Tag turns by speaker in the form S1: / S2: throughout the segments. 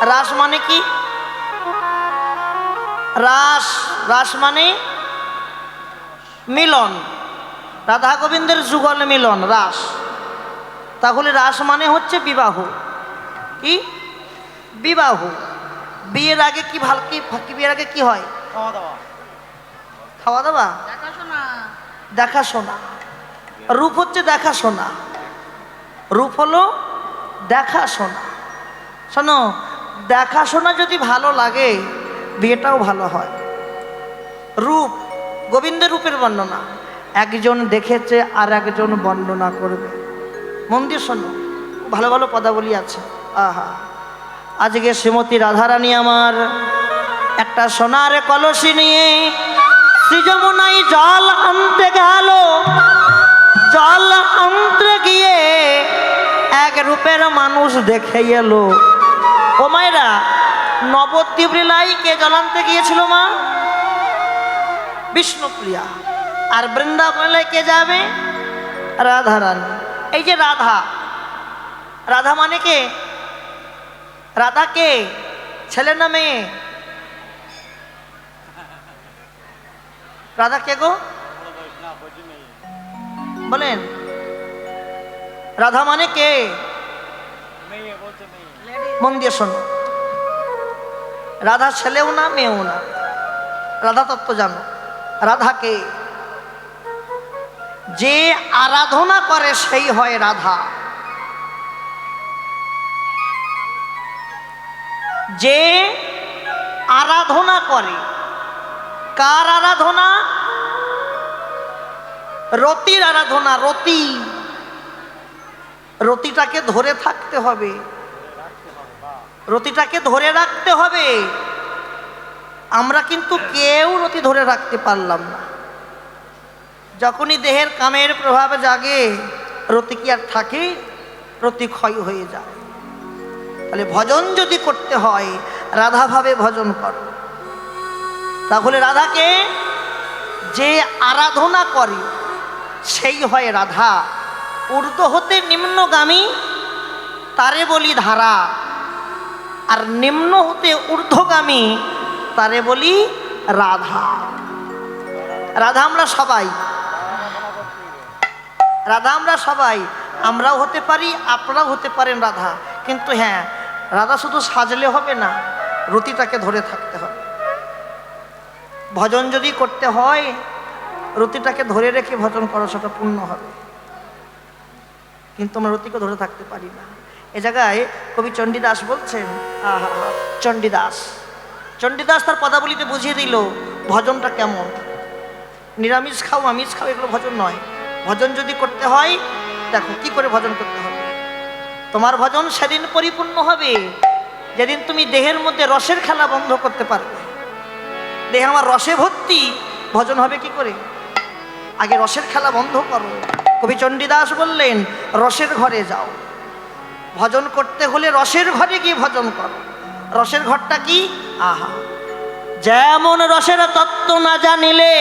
S1: রাস মানে কি? রাস, রাস মানে মিলন, রাধা গোবিন্দের যুগল মিলন রাস। তাহলে রাস মানে হচ্ছে বিবাহ। কি বিবাহ? বিয়ের আগে কি ভালো কি বিয়ের আগে কি হয়? খাওয়া দাওয়া। খাওয়া দাওয়া, দেখাশোনা। দেখাশোনা, রূপ হচ্ছে দেখাশোনা। রূপ হলো দেখাশোনা। শোনো, দেখাশোনা যদি ভালো লাগে বিয়েটাও ভালো হয়। রূপ, গোবিন্দের রূপের বর্ণনা একজন দেখেছে আর একজন বর্ণনা করবে। মন দিয়ে শোনো, ভালো ভালো পদাবলী আছে। আহা, আজকে শ্রীমতী রাধারানী আমার একটা সোনার কলসি নিয়ে শ্রীযমুনায় জল আনতে গেল। জল আনতে গিয়ে এক রূপের মানুষ দেখে এলো। ও মায়েরা, নবদ্বীপ লীলায় কে জল আনতে গিয়েছিল মা? বিষ্ণুপ্রিয়া। আর বৃন্দাবনে কে যাবে? রাধারানী। এই যে রাধা, রাধা মানে কে? রাধা কে? ছেলে না মেয়ে? রাধা কে গো বলেন? রাধা মানে কে? মন দিয়ে শোনো, রাধা ছেলেও না মেয়েও না। রাধা তত্ত্ব জানো। রাধা কে? যে আরাধনা করে সেই হয় রাধা। যে আরাধনা করে। কার আরাধনা? রতির আরাধনা। রতি, রতিটাকে ধরে থাকতে হবে, রতিটাকে ধরে রাখতে হবে। আমরা কিন্তু কেউ রতি ধরে রাখতে পারলাম না। যখনই দেহের কামের প্রভাব জাগে রতি কি আর থাকে? রতি ক্ষয় হয়ে যায়। তাহলে ভজন যদি করতে হয় রাধা ভাবে ভজন করো। তাহলে রাধাকে যে আরাধনা করে সেই হয় রাধা। ঊর্ধ্ব হতে নিম্নগামী তারে বলি ধারা, আর নিম্ন হতে ঊর্ধ্বগামী তারে বলি রাধা। রাধা আমরা সবাই, রাধা আমরা সবাই। আমরাও হতে পারি, আপনারাও হতে পারেন রাধা। কিন্তু হ্যাঁ, রাধা শুধু সাজলে হবে না, রতিটাকে ধরে থাকতে হবে। ভজন যদি করতে হয় রতিটাকে ধরে রেখে ভজন করো, সেটা পূর্ণ হবে। কিন্তু আমরা রতিকে ধরে থাকতে পারি না। এ জায়গায় কবি চণ্ডীদাস বলছেন, আহা, চণ্ডীদাস, চণ্ডীদাস তার পদাবলিতে বুঝিয়ে দিল ভজনটা কেমন। নিরামিষ খাও আমিষ খাও এগুলো ভজন নয়। ভজন যদি করতে হয় দেখো কি করে ভজন করতে হবে। তোমার ভজন সেদিন পরিপূর্ণ হবে যেদিন তুমি দেহের মধ্যে রসের খেলা বন্ধ করতে পারবে। দেহে আমার রসে ভর্তি, ভজন হবে কি করে? আগে রসের খেলা বন্ধ করো। কবি চণ্ডীদাস বললেন রসের ঘরে যাও। ভজন করতে হলে রসের ঘরে গিয়ে ভজন করো। রসের ঘরটা কি? আহা, যেমন রসের তত্ত্ব না জানিলে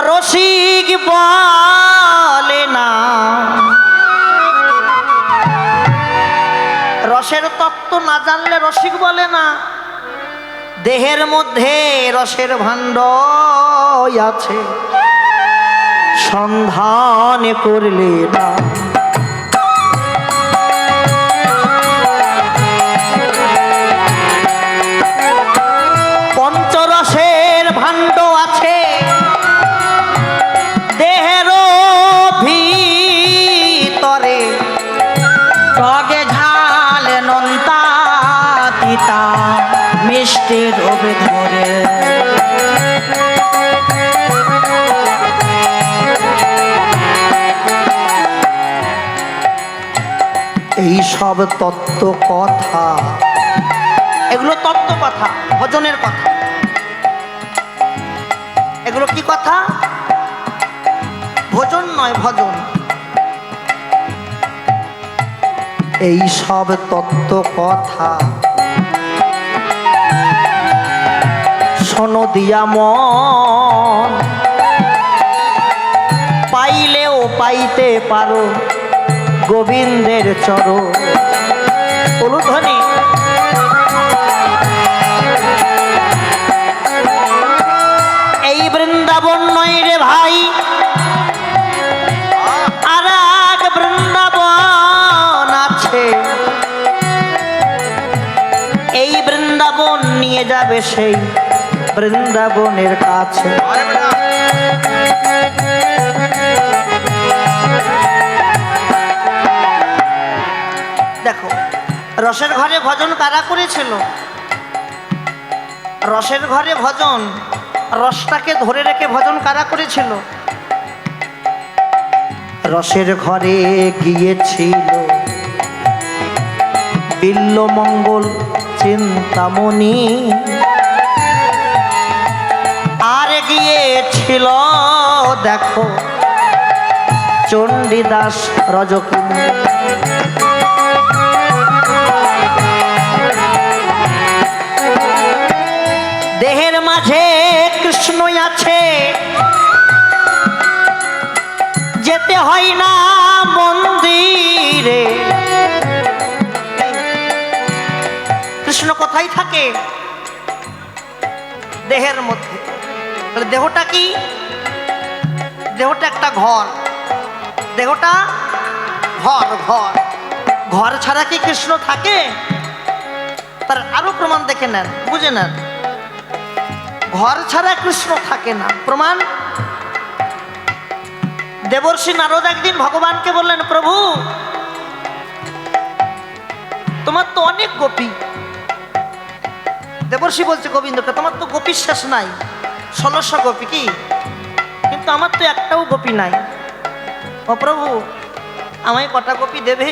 S1: রসিক বলে না। রসের তত্ত্ব না জানলে রসিক বলে না। দেহের মধ্যে রসের ভাণ্ড আছে, সন্ধান করলে না। পঞ্চরসের ভাণ্ড আছে দেহের ভিতরে, টকে ঝাল নোনতা তিতা মিষ্টি রূপ ধরে। এই সব তত্ত্ব কথা, এগুলো তত্ত্ব কথা, ভজনের কথা। এগুলো কি কথা? ভজন নয়, ভজন। এই সব তত্ত্ব কথা শোনো দিয়া মন, পাইলেও পাইতে পারো গোবিন্দের চরণ। এই বৃন্দাবন নিয়ে যাবে সেই বৃন্দাবনের কাছে। দেখো রসের ঘরে ভজন কারা করেছিল? রসের ঘরে ভজন, রসটাকে ধরে রেখে ভজন কারা করেছিল? রসের ঘরে গিয়েছিল বিল্লমঙ্গল চিন্তামণি, আর গিয়েছিল দেখো চণ্ডীদাস রজকিনী। দেহের মাঝে কৃষ্ণ আছে, যেতে হয় না মন্দিরে। কৃষ্ণ কোথায় থাকে? দেহের মধ্যে। দেহটা কি? দেহটা একটা ঘর, দেহটা ঘর। ঘর ঘর ছাড়া কি কৃষ্ণ থাকে? তার আরো প্রমাণ দেখে নেন, বুঝে নেন। ঘর ছাড়া কৃষ্ণ থাকে না। প্রমাণ, দেবর্ষি নারদ একদিন ভগবানকে বললেন, প্রভু তোমার তো অনেক গোপী। দেবর্ষি বলছে গোবিন্দকে, তোমার তো গোপীর শেষ নাই, 1600 গোপী কি, কিন্তু আমার তো একটাও গোপী নাই। ও প্রভু আমায় কটা গোপী দেবে?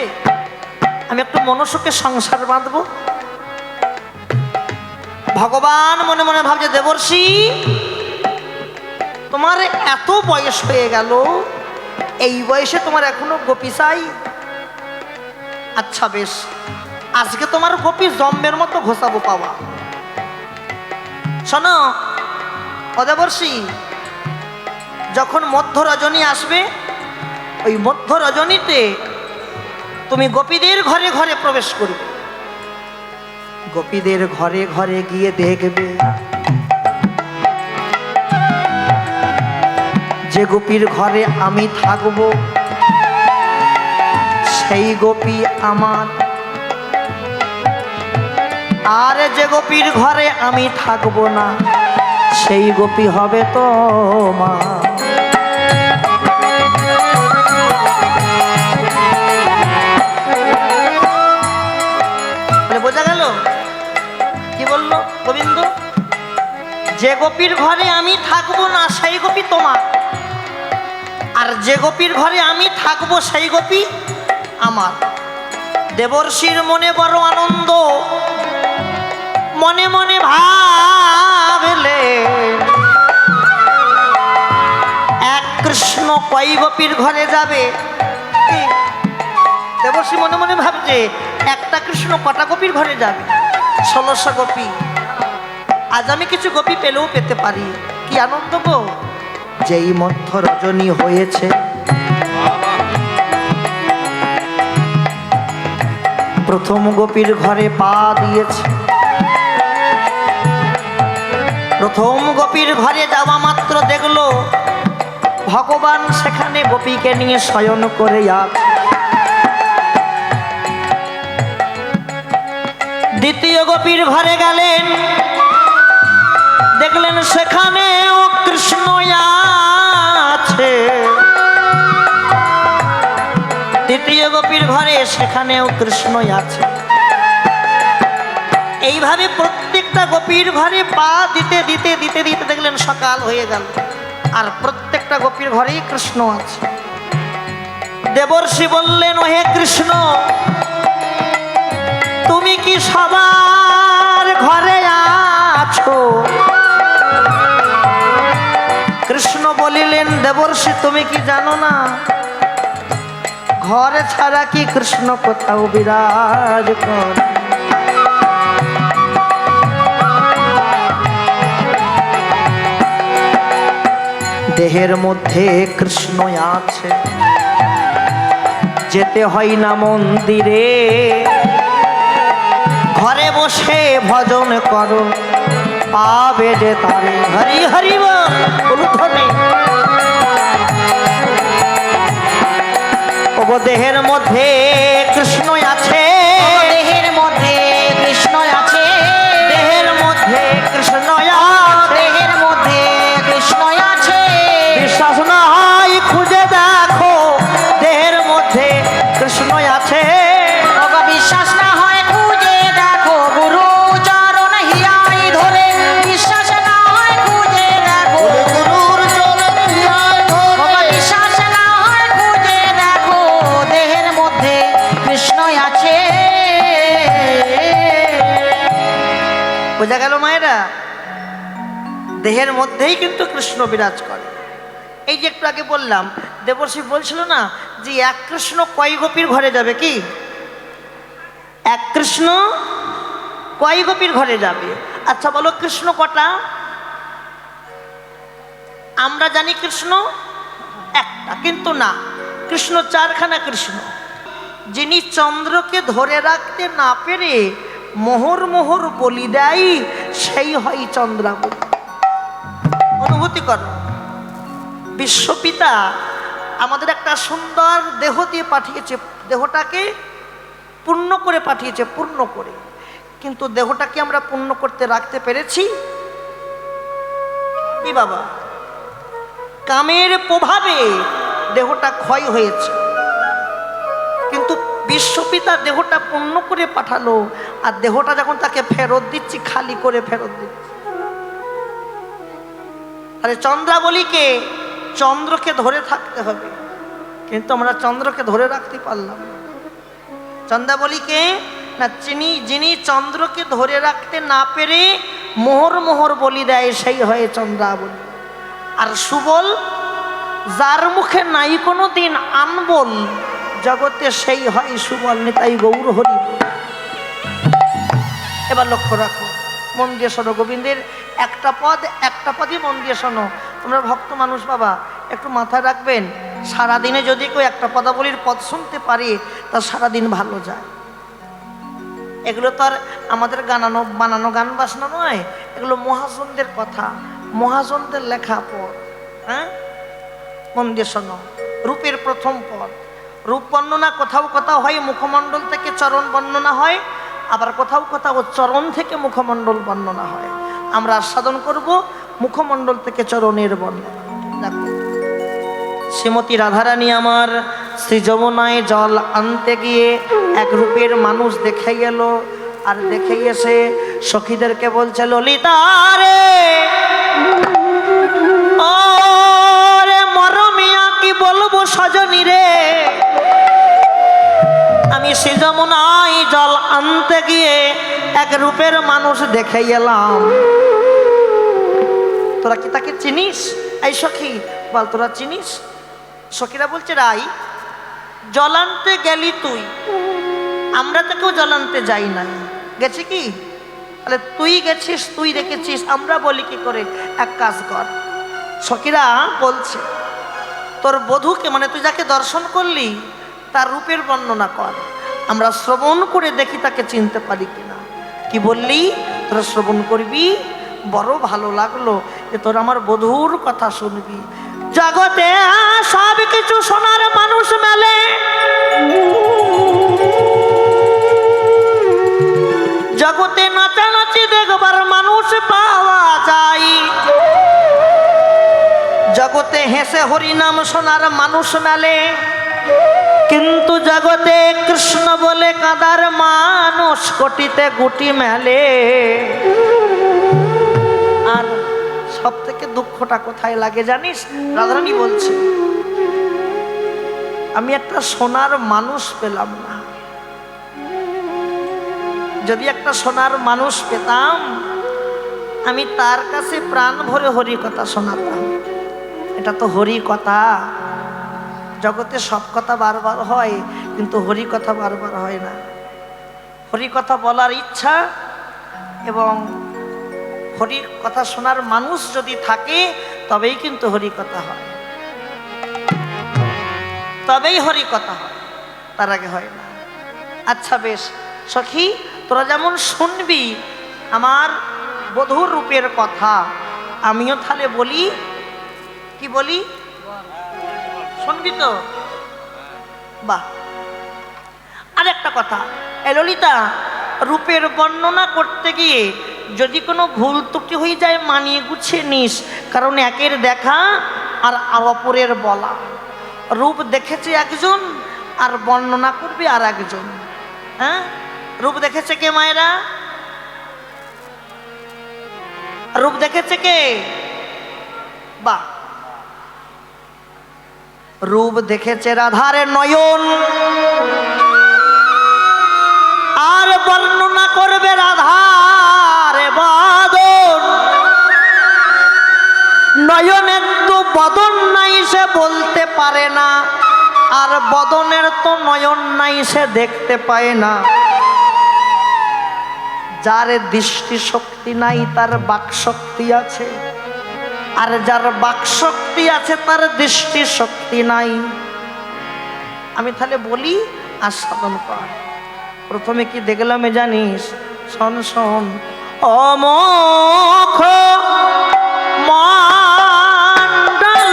S1: আমি একটু মনসুখে সংসার বাঁধবো। ভগবান মনে মনে ভাবছে, দেবর্ষি তোমার এত বয়স হয়ে গেল, এই বয়সে তোমার এখনো গোপী চাই? আচ্ছা বেশ, আজকে তোমার গোপী জম্বের মতো ঘোষাবো পাওয়া। শোনো ও দেবর্ষি, যখন মধ্য রজনী আসবে, ওই মধ্য রজনীতে তুমি গোপীদের ঘরে ঘরে প্রবেশ করবে। গোপীদের ঘরে ঘরে গিয়ে দেখবে যে গোপীর ঘরে আমি থাকব সেই গোপী আমার, আর যে গোপীর ঘরে আমি থাকব না সেই গোপী হবে তোমার। বোঝা গেল কি বললো গোবিন্দ? যে গোপীর ঘরে আমি থাকবো না সেই গোপী তোমার, আর যে গোপীর ঘরে আমি থাকবো সেই গোপী আমার। দেবর্ষির মনে বড় আনন্দ, মনে মনে ভাবলে এক কৃষ্ণ কয় গোপীর ঘরে যাবে? দেবর্ষি মনে মনে ভাবছে একটা কৃষ্ণ কটা গোপীর ঘরে যাবে? 1600 গোপী। আজ আমি কিছু গোপী পেলেও পেতে পারি, কি আনন্দ গো! যেই মধ্য রজনী হয়েছে, প্রথম গোপীর ঘরে পা দিয়েছে। প্রথম গোপীর ঘরে যাওয়া মাত্র দেখলো ভগবান সেখানে গোপীকে নিয়ে শয়ন করে আছে। দ্বিতীয় গোপীর ঘরে গেলেন, দেখলেন সেখানেও কৃষ্ণ আছে। তৃতীয় গোপীর ঘরে সেখানেও কৃষ্ণ আছে। এইভাবে প্রত্যেকটা গোপীর ঘরে পা দিতে দিতে দিতে দিতে দেখলেন সকাল হয়ে গেল, আর প্রত্যেকটা গোপীর ঘরেই কৃষ্ণ আছে। দেবর্ষি বললেন, ও হে কৃষ্ণ, তুমি কি সবার ঘরে আছো? কৃষ্ণ বলিলেন, দেবর্ষি তুমি কি জানো না, ঘরে ছাড়া কি কৃষ্ণ কোথাও বিরাজ করে? দেহের মধ্যে কৃষ্ণ আছে, যেতে হয় না মন্দিরে। ঘরে বসে ভজন করো, পাবে যে তারে। হরি হরি বল ধ্বনি। ওগো দেহের মধ্যে কৃষ্ণ আছে, বোঝা গেল মায়েরা? দেহের মধ্যেই কিন্তু কৃষ্ণ বিরাজ করে। এই যে একটু আগে বললাম, দেবর্ষি বলছিল না যে এক কৃষ্ণ কয় গোপীর ঘরে যাবে? কি এক কৃষ্ণ কয় গোপীর ঘরে যাবে? আচ্ছা বলো, কৃষ্ণ কটা? আমরা জানি কৃষ্ণ একটা, কিন্তু না, কৃষ্ণ চারখানা কৃষ্ণ। যিনি চন্দ্রকে ধরে রাখতে না পেরে মোহর মোহর বলি দেয়, সেই হয় চন্দ্রাবলী। অনুভূতি করো, বিশ্বপিতা আমাদের একটা সুন্দর দেহ দিয়ে পাঠিয়েছে, দেহটাকে পূর্ণ করে পাঠিয়েছে, পূর্ণ করে। কিন্তু দেহটাকে আমরা পূর্ণ করতে রাখতে পেরেছি কি বাবা? কামের প্রভাবে দেহটা ক্ষয় হয়েছে, কিন্তু বিশ্বপিতা দেহটা পূর্ণ করে পাঠালো, আর দেহটা যখন তাকে ফেরত দিচ্ছি, খালি করে ফেরত দিচ্ছি। আরে চন্দ্রাবলীকে, চন্দ্রকে ধরে থাকতে হবে, কিন্তু আমরা চন্দ্রকে ধরে রাখতে পারলাম না। চন্দ্রাবলীকে না, যিনি চন্দ্রকে ধরে রাখতে না পেরে মোহর মোহর বলি দেয়, সেই হয়ে চন্দ্রাবলী। আর সুবল, যার মুখে নাই কোনো দিন আনবল জগতে, সেই হয় সুবল। নিতাই গৌর হরি। এবার লক্ষ্য রাখো, মন দিয়ে শোনো, গোবিন্দের একটা পদই মন দিয়ে শোনো। তোমরা ভক্ত মানুষ বাবা, একটু মাথায় রাখবেন, সারাদিনে যদি কেউ একটা পদাবলীর পদ শুনতে পারে, তা সারাদিন ভালো যায়। এগুলো তো আর আমাদের বানানো গান বাসনা নয়, এগুলো মহাজনদের কথা, মহাজনদের লেখা পদ। হ্যাঁ, মন দিয়ে শোনো। রূপের প্রথম পদ, রূপ বর্ণনা কোথাও কোথাও হয় মুখমণ্ডল থেকে চরণ বর্ণনা হয়, আবার কোথাও কোথাও চরণ থেকে মুখমণ্ডল বর্ণনা হয়। আমরা আস্বাদন করব মুখমণ্ডল থেকে চরণের বর্ণনা। দেখো, শ্রীমতী রাধারানী আমার শ্রী যমুনায় জল আনতে গিয়ে এক রূপের মানুষ দেখে গেল, আর দেখে এসে সখীদেরকে বলছে, ললিতা রে, ও রে মরমিয়া, কি বলবো সজনী রে, আমি শ্রী যমুনায় জল আনতে গিয়ে এক রূপের মানুষ দেখে এলাম। তোরা কি তাকে চিনিস? এই সখী বল, তোরা চিনিস? সখীরা বলছে, রাই, জল আনতে গেলি তুই, আমরা তো কেউ জল আনতে যাই নাই। গেছি কি? তাহলে তুই গেছিস, তুই দেখেছিস, আমরা বলি কি করে? এক কাজ কর, সখীরা বলছে, তোর বধূকে, মানে তুই যাকে দর্শন করলি, তার রূপের বর্ণনা কর, আমরা শ্রবণ করে দেখি তাকে চিনতে পারি কিনা। কি বললি? তোরা শ্রবণ করবি, বড় ভালো লাগলো যে তোর আমার বধূর কথা শুনবি। জগতে সব কিছু শোনার মানুষ মেলে, জগতে নাচানাচি দেখবার মানুষ পাওয়া যায়, জগতে হেসে হরিনাম শোনার মানুষ মেলে, কিন্তু জগতে কৃষ্ণ বলে কাঁদার মানুষ কোটিতে গুটি মেলে। আর সব থেকে দুঃখটা কোথায় লাগে জানিস? রাধারানী বলছে, আমি একটা সোনার মানুষ পেলাম না। যদি একটা সোনার মানুষ পেতাম, আমি তার কাছে প্রাণ ভরে হরি কথা শোনাতাম। এটা তো হরি কথা। জগতে সব কথা বারবার হয়, কিন্তু হরি কথা বারবার হয় না। হরি কথা বলার ইচ্ছা এবং হরির কথা শোনার মানুষ যদি থাকে, তবেই কিন্তু হরি কথা হয়, তবেই হরি কথা হয়, তার আগে হয় না। আচ্ছা বেশ সখী, তোরা যেমন শুনবি আমার বধূর রূপের কথা, আমিও তাহলে বলি। কি বলি? শুনবি তো? বাহ। আর একটা কথা, এ ললিতা, রূপের বর্ণনা করতে গিয়ে যদি কোনো ভুল ত্রুটি হয়ে যায়, মানিয়ে গুছিয়ে নিস, কারণ একের দেখা আর অপরের বলা। রূপ দেখেছে একজন, আর বর্ণনা করবে আর একজন। হ্যাঁ, রূপ দেখেছে কে মায়েরা? রূপ দেখেছে কে? বাহ। রূপ দেখেছে রাধার নয়ন, আর বর্ণনা করবে রাধার বদন। সে বলতে পারে না, আর বদনের তো নয়ন নাই সে দেখতে পায় না। যার দৃষ্টি শক্তি নাই তার বাক শক্তি আছে, আর যার বাক শক্তি আছে তার দৃষ্টি শক্তি নাই। আমি তাহলে বলি আর সাধন কর। প্রথমে কি দেখলাম জানিস? শোন শোন। অমোখ মণ্ডল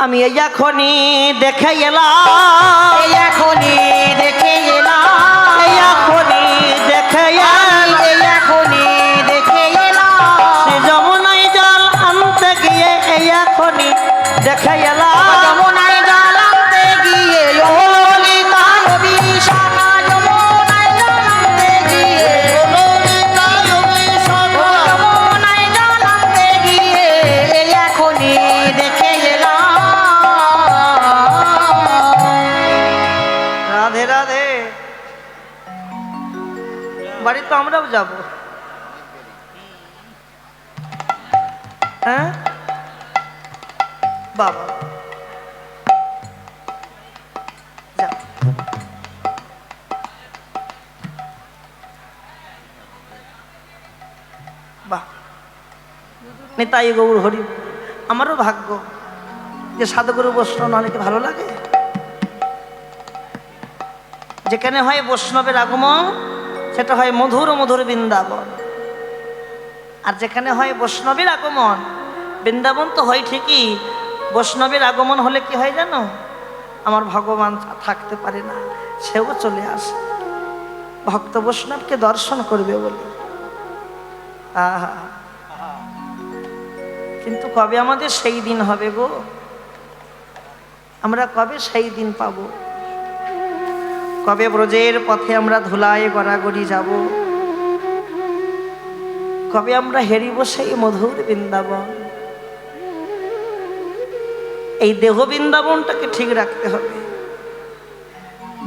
S1: আমি এখনই দেখে এলাম, এখনই দেখে এলাম, এখনই দেখে এলাম, এখনই দেখে এলাম। সে যমুনায় জল আনতে গিয়ে এখনই দেখে এলাম, যমুনায় জল আনতে গিয়ে ললিতায় বিশাখা, যমুনায় জল আনতে গিয়ে ললিতায় বিশাখা, যমুনায় জল আনতে গিয়ে এখনই দেখে এলাম। রাধে রাধে। বাড়ি তো আমরাও যাব। হ্যাঁ বাবা যাও। বাহ, নিতাই গৌর হরি। আমারও ভাগ্য যে সাধুগুরু বৈষ্ণব অনেকে ভালো লাগে। যেখানে হয় বৈষ্ণবের আগমন সেটা হয় মধুর মধুর বৃন্দাবন, আর যেখানে হয় বৈষ্ণবের আগমন, বৃন্দাবন তো হয় ঠিকই, বৈষ্ণবের আগমন হলে কি হয় জানো? আমার ভগবান থাকতে পারে না, সেও চলে আসে ভক্ত বৈষ্ণবকে দর্শন করবে বলে। আহা, কিন্তু কবে আমাদের সেই দিন হবে গো? আমরা কবে সেই দিন পাবো? কবে ব্রজের পথে আমরা ধুলায় গড়াগড়ি যাব? কবে আমরা হেরিব সেই মধুর বৃন্দাবন? এই দেহ বৃন্দাবনটাকে ঠিক রাখতে হবে।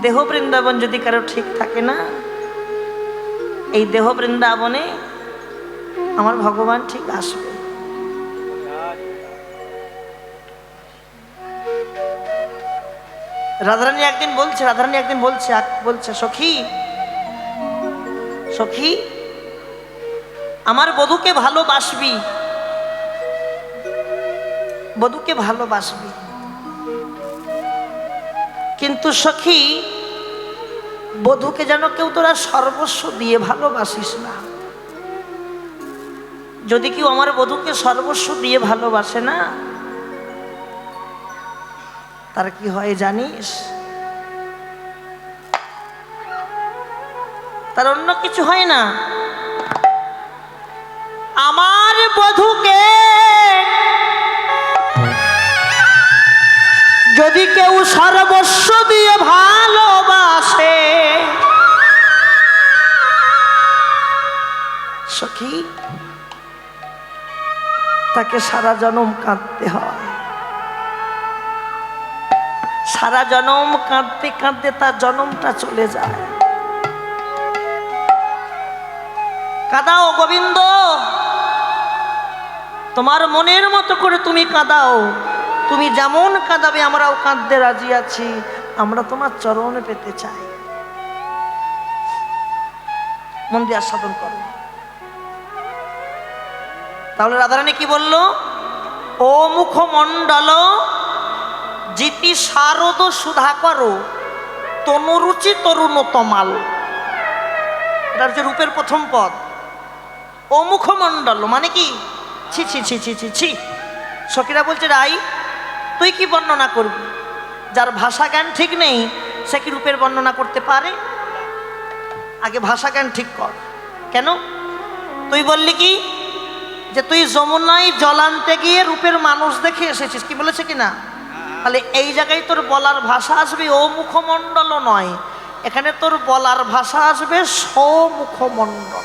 S1: দেহ বৃন্দাবন যদি কারো ঠিক থাকে না, এই দেহ বৃন্দাবনে আমার ভগবান ঠিক আসবে। রাধারানী একদিন বলছে সখী সখী আমার বধূকে ভালোবাসবি, বধূকে ভালোবাসবি, কিন্তু সখী বধূকে যেন কেউ তোরা সর্বস্ব দিয়ে ভালোবাসিস না। যদি কেউ আমার বধূকে সর্বস্ব দিয়ে ভালোবাসে না, তার কি হয় জানিস? তার অন্য কিছু হয় না। আমার বধূকে যদি কেউ সর্বস্ব দিয়ে ভালোবাসে, সখী তাকে সারা জনম কাঁদতে হয়। সারা জনম কাঁদতে কাঁদতে তার জনমটা চলে যায়। কাঁদাও গোবিন্দ, তোমার মনের মতো করে তুমি কাঁদাও, তুমি যেমন কাঁদাবে আমরাও কাঁদতে রাজি আছি, আমরা তোমার চরণে পেতে চাই। মন দিয়ে সাধন করো। তাহলে রাধারানী কি বলল? ও মুখমণ্ডল জিতি শারদ সুধা করো, তনুরুচি তরুণ তমাল। এটা হচ্ছে রূপের প্রথম পদ। ও মুখমণ্ডল মানে কি? ছি ছি ছি ছি ছি ছি। সখীরা বলছে রাই তুই কি বর্ণনা করবি? যার ভাষা জ্ঞান ঠিক নেই সে কি রূপের বর্ণনা করতে পারে? আগে ভাষা জ্ঞান ঠিক কর। কেন? তুই বললি কি যে তুই যমুনায় জল আনতে গিয়ে রূপের মানুষ দেখে এসেছিস, কি বলেছে কি না? তাহলে এই জায়গায় তোর বলার ভাষা আসবে ও মুখমণ্ডলও নয়, এখানে তোর বলার ভাষা আসবে সমুখমণ্ডল।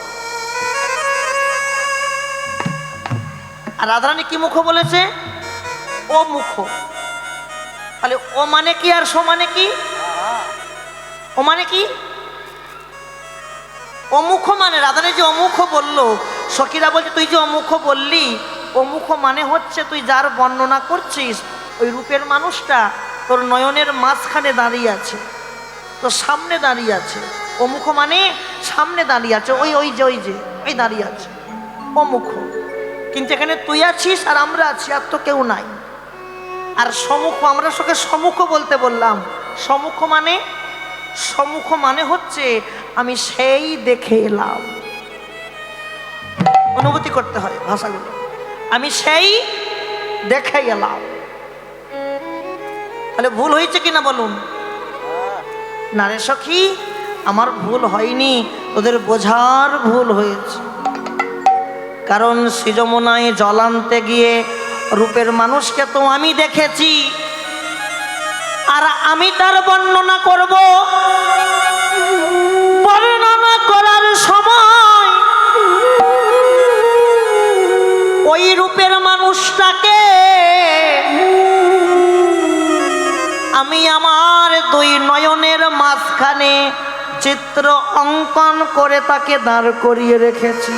S1: আর রাধারানী কি মুখ বলেছে? ও মুখ। তাহলে ও মানে কি আর সো মানে কি? ও মানে কি? অমুখ মানে রাধারানী যে অমুখ বললো, সখীরা বলছে তুই যে অমুখ বললি, অমুখ মানে হচ্ছে তুই যার বর্ণনা করছিস ওই রূপের মানুষটা তোর নয়নের মাঝখানে দাঁড়িয়ে আছে, তোর সামনে দাঁড়িয়ে আছে। অমুখ মানে সামনে দাঁড়িয়ে আছে, ওই ওই যে ওই যে ওই দাঁড়িয়ে আছে অমুখ। কিন্তু এখানে তুই আছিস আর আমরা আছি, আর তো কেউ নাই। আর সম্মুখ, আমরা সঙ্গে সম্মুখ বলতে বললাম। সম্মুখ মানে, সম্মুখ মানে হচ্ছে আমি সেই দেখে এলাম। অনুভূতি করতে হয় ভাষাগুলো। আমি সেই দেখে এলাম। তাহলে ভুল হয়েছে কিনা বলুন? না রে সখী, আমার ভুল হয়নি, তোদের বোঝার ভুল হয়েছে। কারণ সৃজমনায় জল আনতে গিয়ে রূপের মানুষকে তো আমি দেখেছি, আর আমি তার বর্ণনা করব। বর্ণনা করার সময় ওই রূপের মানুষটাকে আমি আমার দুই নয়নের মাঝখানে চিত্র অঙ্কন করে তাকে দাঁড় করিয়ে রেখেছি।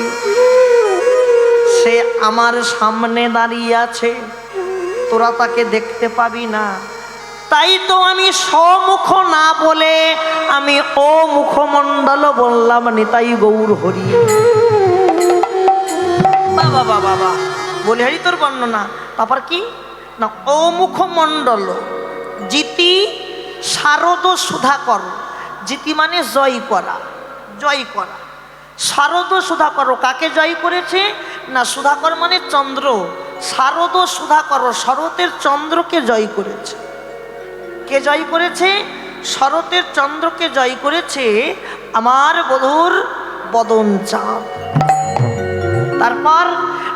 S1: সে আমার সামনে দাঁড়িয়ে আছে, তোরা তাকে দেখতে পাবি না। তাই তো আমি সমুখ না বলে আমি ও মুখমণ্ডল বললাম। নিতাই গৌর হরি। বাবা বাবা বাবা বলে হরি তোর বর্ণনা। তারপর কি না, ও মুখমণ্ডল জিতি শারদ সুধাকর। জিতি মানে জয় করা, জয় করা। শারদ সুধাকর কাকে জয় করেছে? না, সুধাকর মানে চন্দ্র। শারদ সুধাকর শরতের চন্দ্রকে জয় করেছে। কে জয় করেছে? শরতের চন্দ্রকে জয় করেছে আমার বধূর বদন চাঁদ। তারপর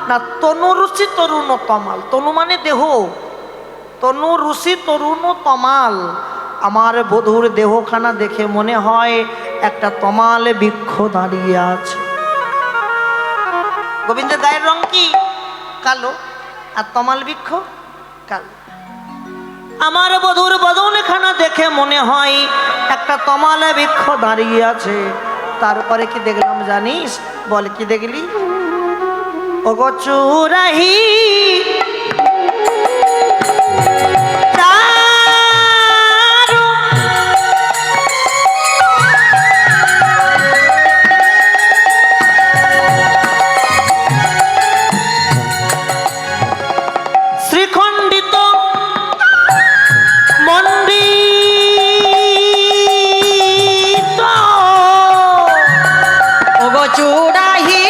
S1: না, তনু রুচি তরুণ তমাল। তনু মানে দেহ, তনু রুচি তরুণ তমাল। আমার বধূর দেহখানা দেখে মনে হয় একটা তমাল বৃক্ষ দাঁড়িয়ে আছে। গোবিন্দের গায়ের রং কি? কালো, আর তমাল বৃক্ষ কালো। আমার বধূর বদনখানা দেখে মনে হয় একটা তমাল বৃক্ষ দাঁড়িয়ে আছে। তারপরে কি দেখলাম জানিস? বল কি দেখলি? ওগো চুরাহি শ্রীখণ্ডিত মন্ডিত ওগো চুরাহি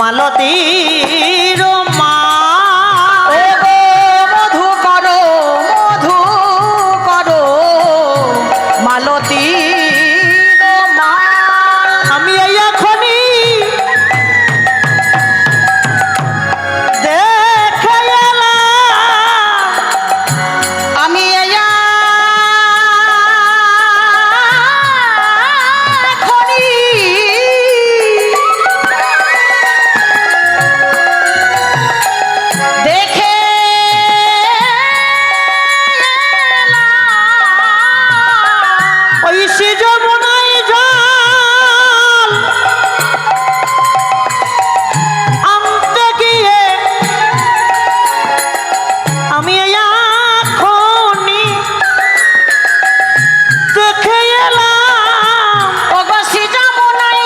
S1: মালতীর মা সে যমুনায় জল আনতে গিয়ে আমি এখনই দেখে এলাম ওগো সে যমুনায়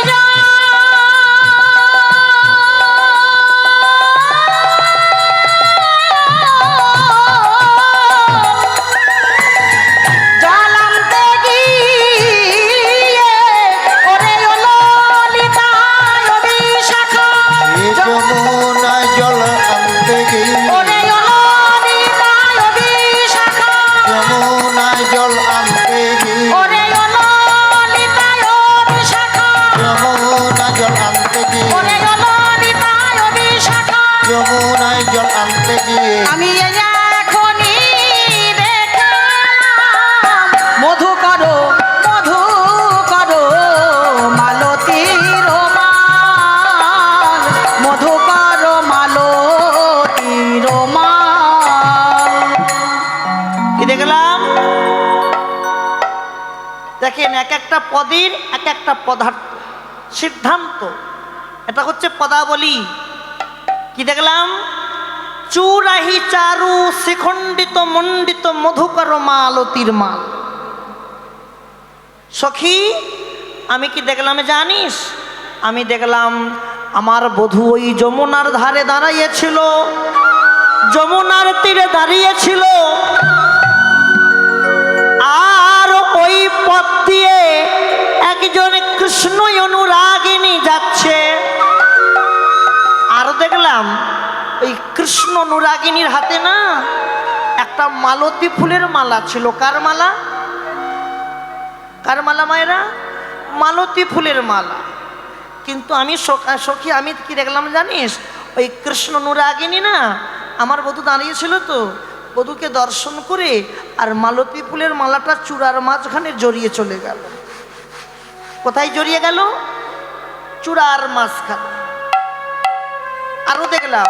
S1: আমি এখনই দেখলাম মধু করো মালতীর মাল মধু করো মালতীর মাল কি দেখলাম দেখেন এক একটা পদের এক একটা পদার্থ সিদ্ধান্ত এটা হচ্ছে পদাবলী কি দেখলাম চূড়াহি চারু শিখণ্ডিত মণ্ডিত মধুকর মালতীর মাল সখী আমি কি দেখলাম জানিস আমি দেখলাম আমার বধূ ওই যমুনার ধারে দাঁড়িয়েছিল যমুনার তীরে দাঁড়িয়েছিল আর ওই পথ দিয়ে একজন কৃষ্ণ অনুরাগিনী যাচ্ছে আর দেখলাম ওই কৃষ্ণ অনুরাগিনীর হাতে না একটা মালতী ফুলের মালা ছিল কার মালা মায়েরা মালতী ফুলের মালা কিন্তু আমি সখী আমি কি দেখলাম জানিস ওই কৃষ্ণ অনুরাগিনী না আমার বধূ দাঁড়িয়েছিল তো বধূকে দর্শন করে আর মালতী ফুলের মালাটা চূড়ার মাঝখানে জড়িয়ে চলে গেল কোথায় জড়িয়ে গেল চূড়ার মাঝখানে আরো দেখলাম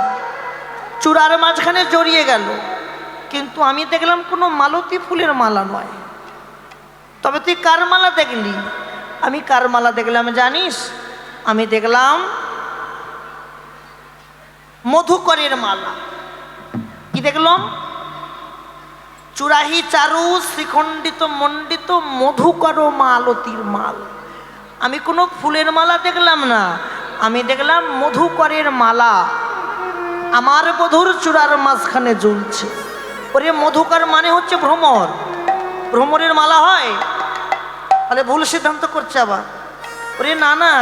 S1: চূড়ার মাঝখানে জড়িয়ে গেল কিন্তু আমি দেখলাম কোনো মালতী ফুলের মালা নয় তবে তুই কার মালা দেখলি আমি কার মালা দেখলাম জানিস আমি দেখলাম মধুকরের মালা কি দেখলাম চূড়াহি চারু শ্রীখণ্ডিত মণ্ডিত মধুকর মালতীর মাল আমি কোনো ফুলের মালা দেখলাম না আমি দেখলাম মধুকরের মালা আমার বধূর চূড়ার মাঝখানে ঝুলছে ওরে মধুকর মানে হচ্ছে ভ্রমরের মালা হয় তাহলে ভুল সিদ্ধান্ত করছে আবার ওরে না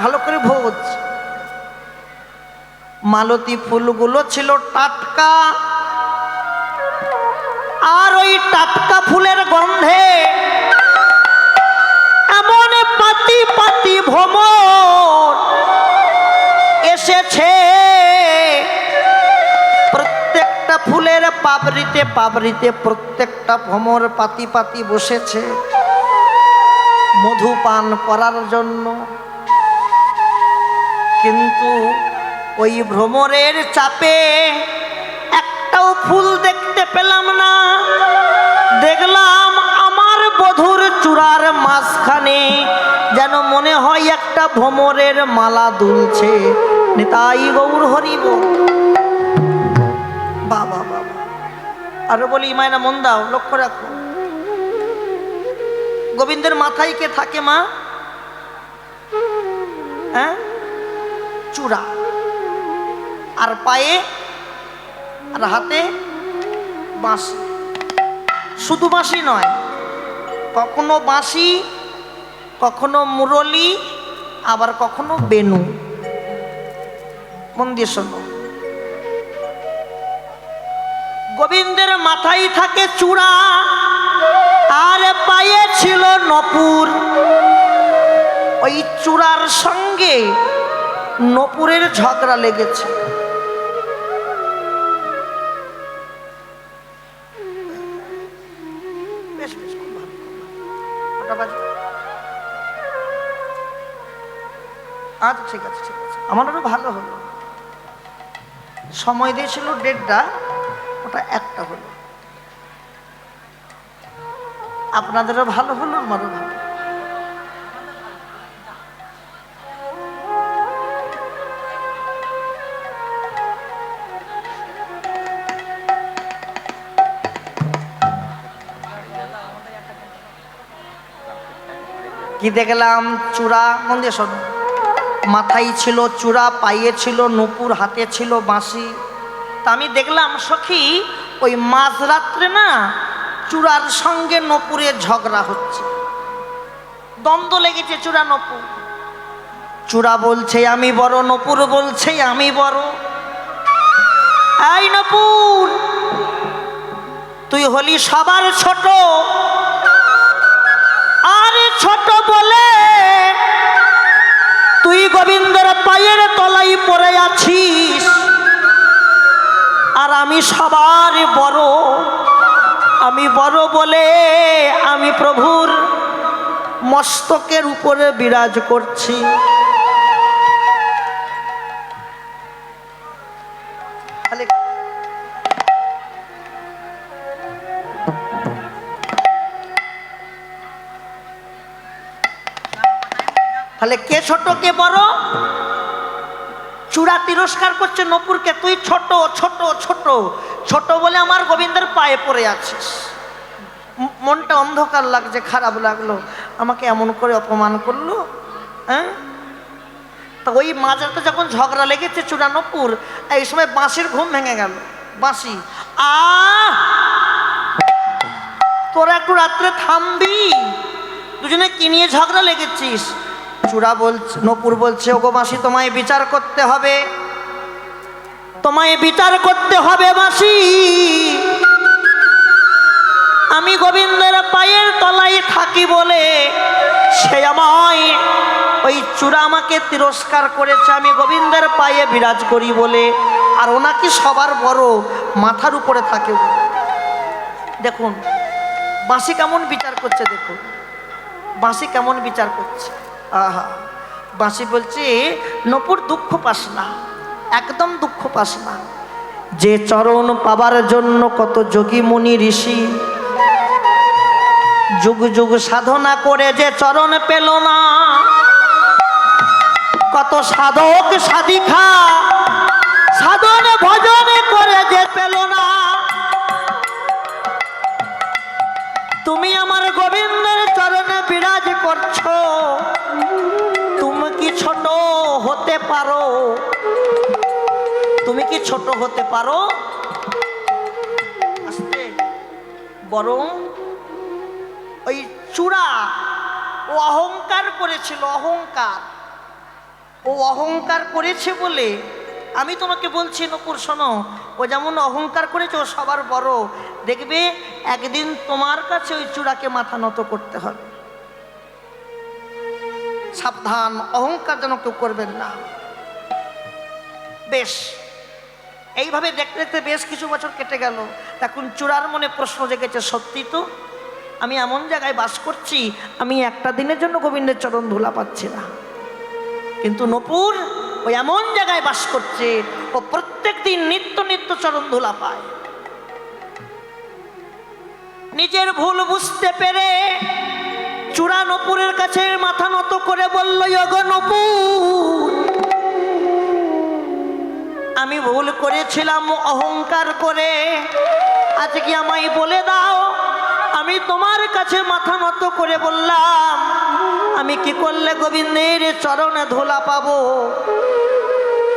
S1: ভালো করে ভোজ মালতী ফুলগুলো ছিল টাটকা আর ওই টাটকা ফুলের গন্ধে এমন পাতি পাতি ভ্রমর এসেছে প্রত্যেকটা ফুলের পাবড়িতে প্রত্যেকটা ভ্রমর পাতি পাতি বসেছে মধু পান করার জন্য কিন্তু ওই ভ্রমরের চাপে একটাও ফুল দেখতে পেলাম না দেখলাম আমার বধূর চূড়ার মাঝখানে যেন মনে হয় একটা ভ্রমরের মালা দুলছে নিতাই গৌর হরিব বাবা বাবা আরো বলি মায়েরা মন দাও লক্ষ্য রাখো গোবিন্দের মাথায় কে থাকে মা হ্যাঁ চূড়া আর পায়ে আর হাতে বাঁশি শুধু বাঁশি নয় কখনো বাঁশি কখনো মুরলি আবার কখনো বেনু মন দিয়ে শোনো গোবিন্দের মাথায় থাকে চূড়া আর পায়ে ছিল নপুর ওই চূড়ার সঙ্গে নপুরের ঝগড়া লেগেছে আচ্ছা ঠিক আছে আমার আরো ভালো হলো সময় দিয়েছিল 1:30 ওটা 1টা হলো আপনাদেরও ভালো হলো আমারও ভালো কি দেখলাম? চূড়া, মন দিয়ে শোনো, মাথায় ছিল চূড়া, পায়ে ছিল নূপুর, হাতে ছিল বাঁশি। তা আমি দেখলাম সখী, ওই মাঝরাত্রে না চূড়ার সঙ্গে নূপুরের ঝগড়া হচ্ছে, দ্বন্দ্ব লেগেছে চূড়া নূপুর। চূড়া বলছে আমি বড়, নূপুর বলছে আমি বড়। এই নূপুর, তুই হলি সবার ছোট, আর ছোট বলে তুই গোবিন্দের পায়ের তলায় পড়ে আছিস, আর আমি সবার বড়। আমি বড় বলে আমি প্রভুর মস্তকের উপরে বিরাজ করছি। তাহলে কে ছোট কে বড়? চূড়া তিরস্কার করছে নূপুরকে, তুই ছোট ছোট ছোট ছোট বলে আমার গোবিন্দের পায়ে পড়ে আছিস। মনটা অন্ধকার লাগছে, খারাপ লাগলো, আমাকে এমন করে অপমান করলো। হ্যাঁ, তা ওই মাঝরাতে যখন ঝগড়া লেগেছে চূড়া নূপুর, এই সময় বাঁশির ঘুম ভেঙে গেল। বাঁশি, তোরা একটু রাত্রে থামবি, দুজনে কি নিয়ে ঝগড়া লেগেছিস? চূড়া বলছে, নূপুর বলছে, ওগো বাঁশি, তোমায় বিচার করতে হবে, তোমায় বিচার করতে হবে বাঁশি। আমি গোবিন্দের পায়ের তলায় থাকি বলে সে আমায়, ওই চূড়া আমাকে তিরস্কার করেছে, আমি গোবিন্দের পায়ে বিরাজ করি বলে, আর ও নাকি সবার বড়, মাথার উপরে থাকে। দেখুন বাঁশি কেমন বিচার করছে, দেখুন বাঁশি কেমন বিচার করছে। আহা, বাঁশি বলছে, নূপুর দুঃখ পাস না, একদম দুঃখ পাস না। যে চরণ পাবার জন্য কত যোগী মুনি ঋষি যুগ যুগ সাধনা করে যে চরণ পেল না, কত সাধক সাধিকা সাধন ভজন করে যে পেল না, তুমি আমার গোবিন্দের চরণে বিরাজ করছো, তুমি কি ছোট হতে পারো? তুমি কি ছোট হতে পারো? বরং ওই চূড়া ও অহংকার করেছিল, অহংকার, ও অহংকার করেছে বলে আমি তোমাকে বলছি নূপুর শোনো, ও যেমন অহংকার করেছে, ও সবার বড়, দেখবে একদিন তোমার কাছে ওই চূড়াকে মাথা নত করতে হবে। সাবধান, অহংকার যেন কেউ করবেন না। বেশ, এইভাবে দেখতে দেখতে বেশ কিছু বছর কেটে গেল। তখন চূড়ার মনে প্রশ্ন জেগেছে, সত্যি তো আমি এমন জায়গায় বাস করছি, আমি একটা দিনের জন্য গোবিন্দের চরণ ধুলা পাচ্ছি না, কিন্তু নূপুর ও এমন জায়গায় বাস করছে, ও প্রত্যেক দিন নিত্য নিত্য চরণ ধুলা পায়। নিজের ভুল বুঝতে পেরে চূড়া নূপুরের কাছে মাথা নত করে বলল, ওগো নূপুর, আমি ভুল করেছিলাম অহংকার করে, আজকে আমায় বলে দাও, আমি তোমার কাছে মাথা নত করে বললাম, আমি কি করলে গোবিন্দের চরণে ধুলা পাবো,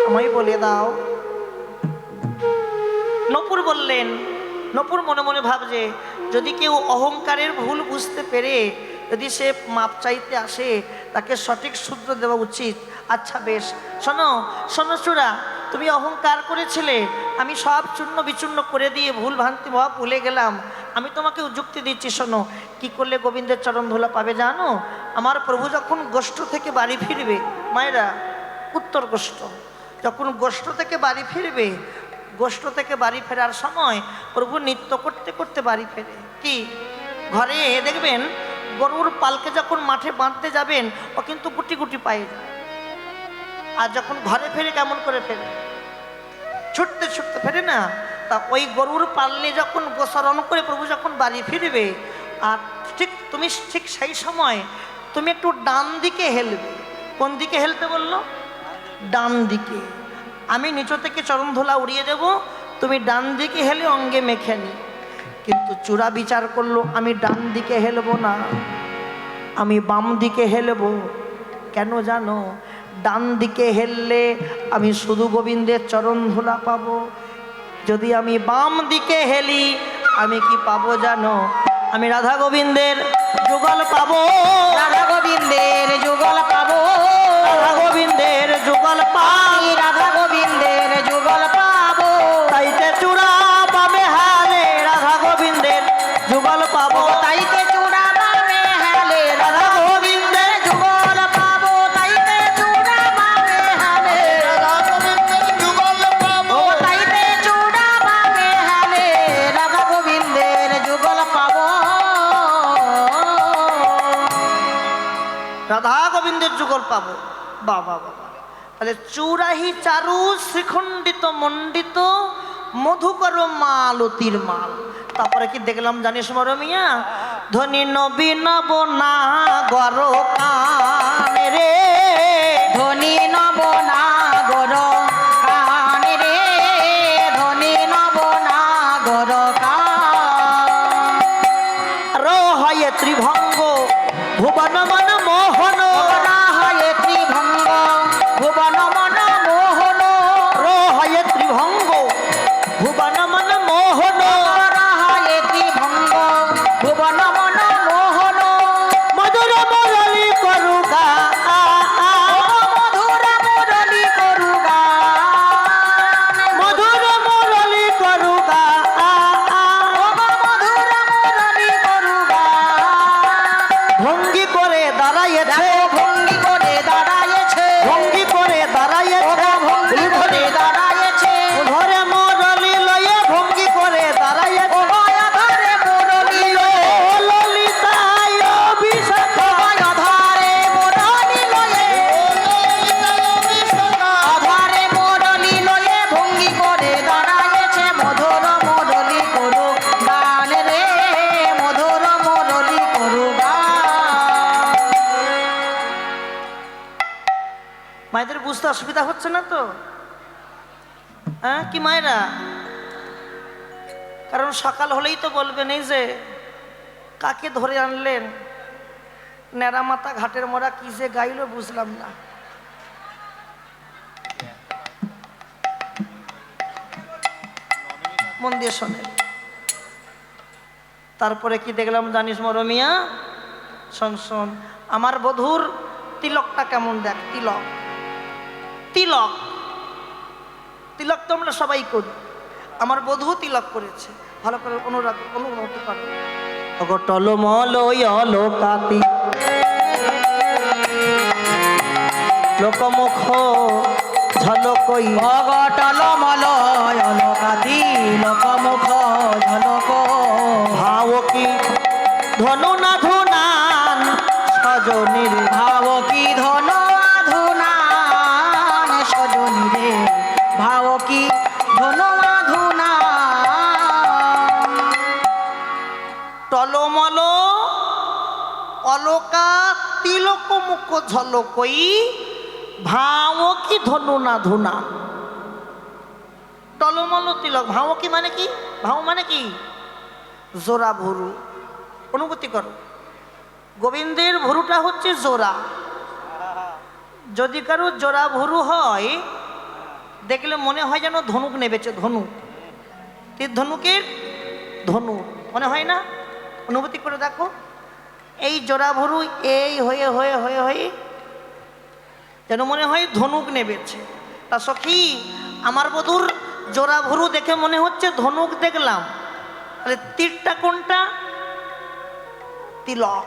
S1: আমায় বলে দাও। নূপুর বললেন, নূপুর মনে মনে ভাবছে, যদি কেউ অহংকারের ভুল বুঝতে পেরে যদি সে মাপ চাইতে আসে, তাকে সঠিক সূত্র দেওয়া উচিত। আচ্ছা বেশ, শোনো শোনো চূড়া, তুমি অহংকার করেছিলে, আমি সব চূর্ণ বিচূর্ণ করে দিয়ে ভুল ভ্রান্তি ভাব ভুলে গেলাম। আমি তোমাকে যুক্তি দিচ্ছি, শোনো, কি করলে গোবিন্দের চরণ ধুলা পাবে জানো? আমার প্রভু যখন গোষ্ঠ থেকে বাড়ি ফিরবে, মায়েরা উত্তর গোষ্ঠ, যখন গোষ্ঠ থেকে বাড়ি ফিরবে, গোষ্ঠ থেকে বাড়ি ফেরার সময় প্রভু নৃত্য করতে করতে বাড়ি ফেরে। কি ঘরে দেখবেন গরুর পালকে যখন মাঠে বাঁধতে যাবেন, ও কিন্তু গুটি গুটি পায়ে যায়, আর যখন ঘরে ফেরে কেমন করে ফেরে? ছুটতে ছুটতে ফেরে না? তা ওই গরুর পালনে যখন গোসরণ করে প্রভু যখন বাড়ি ফিরবে, আর তুমি ঠিক সেই সময় তুমি একটু ডান দিকে হেলবে। কোন দিকে হেলতে বললো? ডান দিকে। আমি নিচু থেকে চরণ ধুলা উড়িয়ে দেব, তুমি ডান দিকে হেলে অঙ্গে মেখে নি। কিন্তু চূড়া বিচার করলো, আমি ডান দিকে হেলবো না, আমি বাম দিকে হেলব। কেন জানো? ডান দিকে হেললে আমি শুধু গোবিন্দের চরণ ধুলা পাবো। যদি আমি বাম দিকে হেলি আমি কি পাবো জানো? আমি রাধা গোবিন্দের যুগল পাবো।
S2: রাধা গোবিন্দের যুগল পাবো।
S1: রাধা গোবিন্দের যুগল পাবো।
S2: রাধা গোবিন্দের যুগল পাবো।
S1: তাইতে চূড়া পাবে হালে রাধা গোবিন্দের যুগল পাবো।
S2: তাইতে চূড়া পাবে হালে রাধা গোবিন্দের যুগল পাবো। তাইতে চূড়া পাবে হালে রাধা গোবিন্দের যুগল পাবো। তাইতে চূড়া পাবে হালে রাধা গোবিন্দের যুগল পাবো।
S1: রাধা গোবিন্দের যুগল পাবো। বাবা বাবা, তাহলে চূড়াহি চারু শ্রীখণ্ডিত মণ্ডিত মধুকর মালতির মাল। তারপরে কি দেখলাম জানিস মরমিয়া? ধনী নবীন বনা গর কানে রে।
S2: ধনী নব নাগর কানে রে। ধনী নব নাগর কান।
S1: রহয়ে ত্রিভঙ্গ ভুবন মন মোহন।
S2: রাহায়ে ত্রিভঙ্গ ভুবন মন মোহন।
S1: রহয়ে ত্রিভঙ্গ ভুবন মন মোহন।
S2: রাহায়ে ত্রিভঙ্গ ভুবন মন মোহন।
S1: মধুর মুরলী করুগা
S2: মধুর মুরলী করুগা।
S1: মধুর মুরলী করুগা।
S2: মধুর মুরলী করুগা।
S1: ভঙ্গি করে দাঁড়াইছে।
S2: ভঙ্গি করে দাঁড়াইছে।
S1: ভঙ্গি করে দাঁড়াইছে।
S2: ভঙ্গি করে দাঁড়াইছে।
S1: ধরে মুরলী লয়ে ভঙ্গি করে দাঁড়াইছে।
S2: অধরে মুরলী লয়ে।
S1: ললিতায় অভিষেক।
S2: অধরে মুরলী লয়ে। অধরে মুরলী লয়ে ভঙ্গি করে দাঁড়াইছে। মধুর মুরলী করু গান রে। মধুর মুরলী করু গান।
S1: মায়েদের বুঝতে অসুবিধা হচ্ছে না তো? হ্যাঁ কি মায়েরা? কারণ সকাল হলেই তো বলবেন এই যে কাকে ধরে আনলেন, নেড়া মাথা ঘাটের মোড়া কি যে গাইলো বুঝলাম না। মন দিয়ে শোনে। তারপরে কি দেখলাম জানিস মরমিয়া? শোন শোন, আমার বধূর তিলকটা কেমন দেখ। তিলক তিলক তিলক তো আমরা সবাই করি। আমার বধূ তিলক করেছে। ভালো করে অনুমতি করো। টলমলকাতি লোকমুখ ঝলকই।
S2: অগটল মলয় লোকাতি লোকমুখ ঝলক।
S1: ভাব কি ধনু না ধুনান সজনীর।
S2: ভাব কি ধন আধুনান সজনী রে। ভাব কি ধন আধুনান।
S1: টলমল অলকা তিলক মুখ ঝলকই। ভাব কি ধনু না ধুনা। টলমল তিলক। ভাব কি মানে কি? ভাব মানে কি? জোড়া ভুরু। অনুভূতি করো, গোবিন্দের ভুরুটা হচ্ছে জোড়া। যদি কারো জোড়া ভুরু হয় দেখলে মনে হয় যেন ধনুক নেবেছে। ধনুক, তীর ধনুকের ধনুক মনে হয় না? অনুভূতি করে দেখো, এই জোড়া ভুরু এই হয়ে হয়ে হয়ে হয়ে যেন মনে হয় ধনুক নেবেছে। তা সখী, আমার বধূর জোড়া ভুরু দেখে মনে হচ্ছে ধনুক দেখলাম। তাহলে তীরটা কোনটা? তিলক।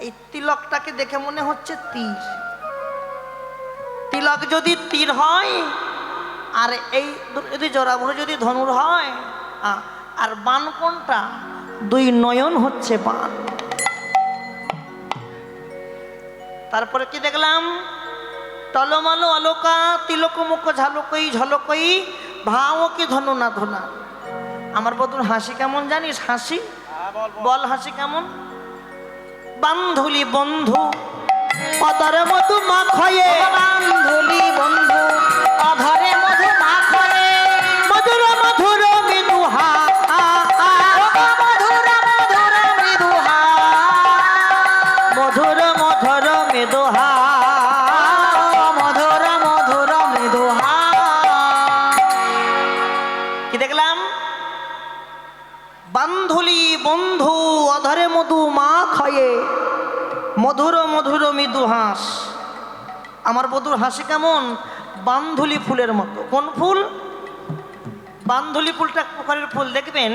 S1: এই তিলকটাকে দেখে মনে হচ্ছে তীর। তিলক যদি তীর হয় আর এই যদি জোড়া ভুরু যদি ধনুর হয়, আর বান কোনটা? দুই নয়ন হচ্ছে বান। তারপরে কি দেখলাম? টলমল অলকা তিলক মুখ ঝলকই ঝলকই। ভাও কি ধনু না ধনা। আমার বধুর হাসি কেমন জানিস? হাসি বল, হাসি কেমন? বান্ধুলি বন্ধু অদরে মধু মাখয়ে।
S2: বান্ধুলি বন্ধু অধরে মধু মাখয়ে।
S1: মধুর মধুর মৃদুহা।
S2: মধুর মধুর মৃদুহা।
S1: মধুর মধুর মৃদুহা
S2: মধুর মধুর মৃদুহা।
S1: কি দেখলাম? বান্ধুলি বন্ধু অধরে মধু মা খায়ে মধুর মধুর মৃদু হাস। আমার বধুর হাসি কেমন? বান্ধুলি ফুলের মতো। কোন ফুল? বান্ধুলি ফুলটা এক প্রকারের ফুল, দেখবেন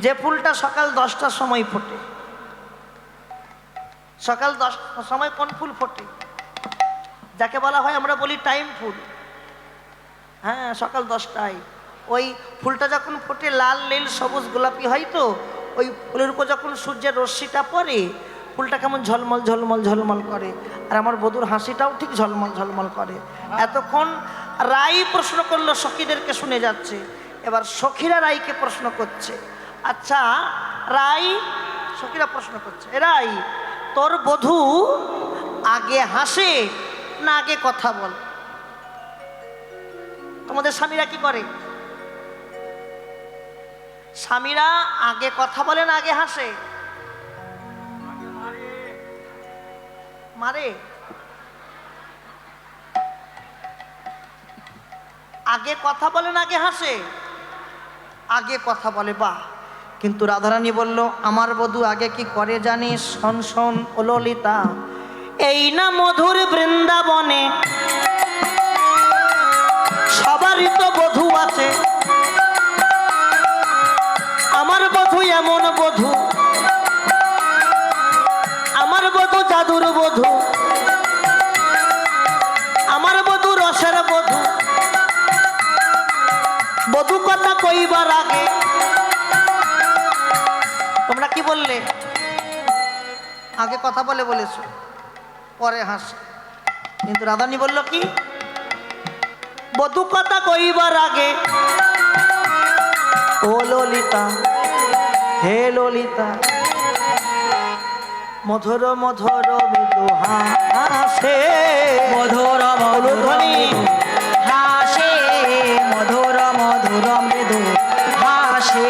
S1: যে ফুলটা সকাল 10টার সময় ফোটে। সকাল 10টার সময় কোন ফুল ফোটে? যাকে বলা হয়, আমরা বলি টাইম ফুল। হ্যাঁ, সকাল 10টায় ওই ফুলটা যখন ফোটে লাল নীল সবুজ গোলাপি হয়, তো ওই ফুলের উপর যখন সূর্যের রশ্মিটা পড়ে ফুলটা কেমন ঝলমল ঝলমল ঝলমল করে। আর আমার বধূর হাসিটাও ঠিক ঝলমল ঝলমল করে। এতক্ষণ রাই প্রশ্ন করলো, সখীদেরকে শুনে যাচ্ছে। এবার সখীরা রাইকে প্রশ্ন করছে, আচ্ছা রাই, সখীরা প্রশ্ন করছে, এ রাই, তোর বধূ আগে হাসে না আগে কথা বল? তোমাদের স্বামীরা কি করে? স্বামীরা আগে কথা বলে না আগে হাসে? মারে। আগে কথা বলে না আগে হাসে? আগে কথা বলে। বাহ! কিন্তু রাধারানী বলল, আমার বধূ আগে কি করে জানিস? শোন শোন ও ললিতা, এই না মধুর বৃন্দাবনে সবারই তো বধূ আছে। আমার বধূ এমন বধূ, আমার বধূ জাদুর বধূ, আমার বধূ রসের বধূ। বধূ কথা কইবার আগে তোমরা কি বললে? আগে কথা বলে বলেছ, পরে হাসে। কিন্তু রাধারানী বলল কি? বধূ কথা কইবার আগে ও ললিতা, হে ললিতা, মধুর মধুর মৃদু হাসে।
S2: মধুর মধুর
S1: ধ্বনি
S2: হাসে, মধুর মধুর মৃদু হাসে।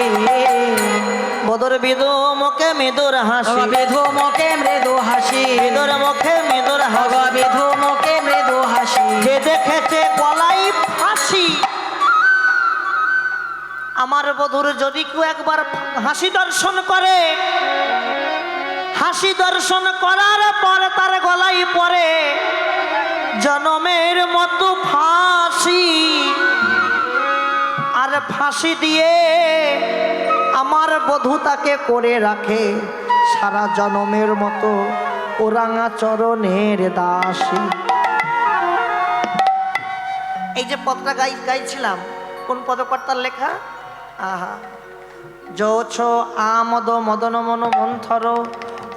S1: বদর বিদু মুখে মৃদুর হাসি,
S2: বিধু মুখে মৃদু হাসি,
S1: মৃদুর মুখে মৃদুর হাসি।
S2: বিধু মুখে মৃদু হাসি।
S1: যে দেখেছে কলাই ফাঁসি, আমার বধুর যদি কেউ একবার হাসি দর্শন করে, হাসি দর্শন করার পর তার গলায় পড়ে জনমের মতো ফাঁসি। আর ফাঁসি দিয়ে আমার বধূ তাকে করে রাখে সারা জনমের মতো ওরাঙা চরণের দাসী। এই যে পদটা গাইছিলাম, কোন পদকর্তার লেখা? আহা, যৌছ আমদ মদন মন মন্থর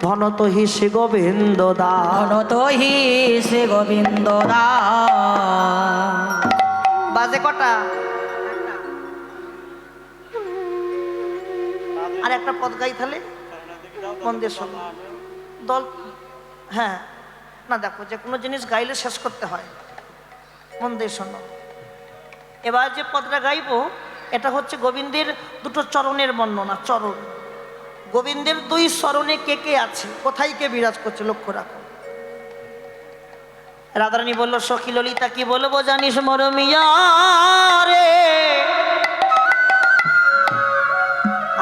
S1: ভনত হি শ্রী গোবিন্দ দাস।
S2: তহি শ্রী গোবিন্দ দাস।
S1: বাজে কটা? আর একটা পদ গাই তাহলে মন দিয়ে শোনো। দল, হ্যাঁ, না দেখো, যে কোনো জিনিস গাইলে শেষ করতে হয়। মন দিয়ে শোনো। এবার যে পদটা গাইবো এটা হচ্ছে গোবিন্দের দুটো চরণের বর্ণনা। চরণ, গোবিন্দের দুই চরণে কে কে আছে, কোথায় কে বিরাজ করছে, লক্ষ্য রাখো। রাধারানী বলল, সখী ললিতা কি বলবো জানিস মরমিয়া রে,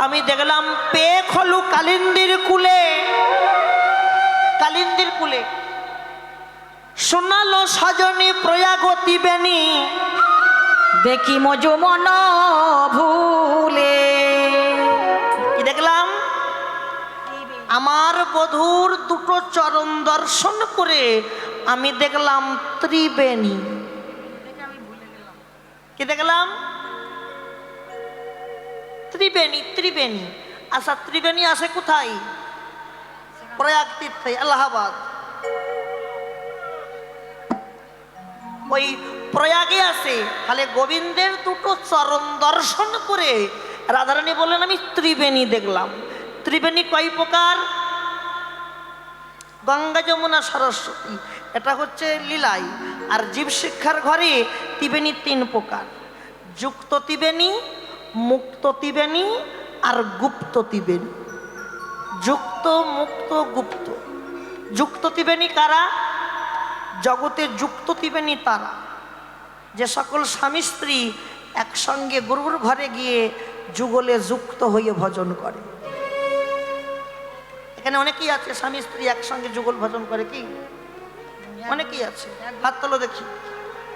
S1: আমি দেখলাম পে খলু কালিন্দির কুলে, কালিন্দির কুলে শোনালো সজনী প্রয়াগতি বেনি,
S2: দেখি মজ মন ভুলে।
S1: কি দেখলাম? আমার বধূর দুটো চরণ দর্শন করে আমি দেখলাম ত্রিবেণী। কি দেখলাম? ত্রিবেণী। ত্রিবেণী, আচ্ছা ত্রিবেণী আসে কোথায়? প্রয়াগ তীর্থে, এলাহাবাদ। ওই প্রয়াগে আছে। তাহলে গোবিন্দের দুটো চরণ দর্শন করে রাধারানী বললেন আমি ত্রিবেণী দেখলাম। ত্রিবেণী কয় প্রকার? গঙ্গা যমুনা সরস্বতী, এটা হচ্ছে লীলাই। আর জীব শিক্ষার ঘরে ত্রিবেণী তিন প্রকার: যুক্ত ত্রিবেণী, মুক্ত ত্রিবেণী আর গুপ্ত ত্রিবেণী। যুক্ত, মুক্ত, গুপ্ত। যুক্ত দিবেনি কারা? জগতে যুক্ত দিবেনি তারা যে সকল স্বামী স্ত্রী একসঙ্গে গুরুর ঘরে গিয়ে যুগলে যুক্ত হয়ে ভজন করে। এখানে অনেকেই আছে স্বামী স্ত্রী একসঙ্গে যুগল ভজন করে, কি অনেকেই আছে? হাত তোলো দেখি।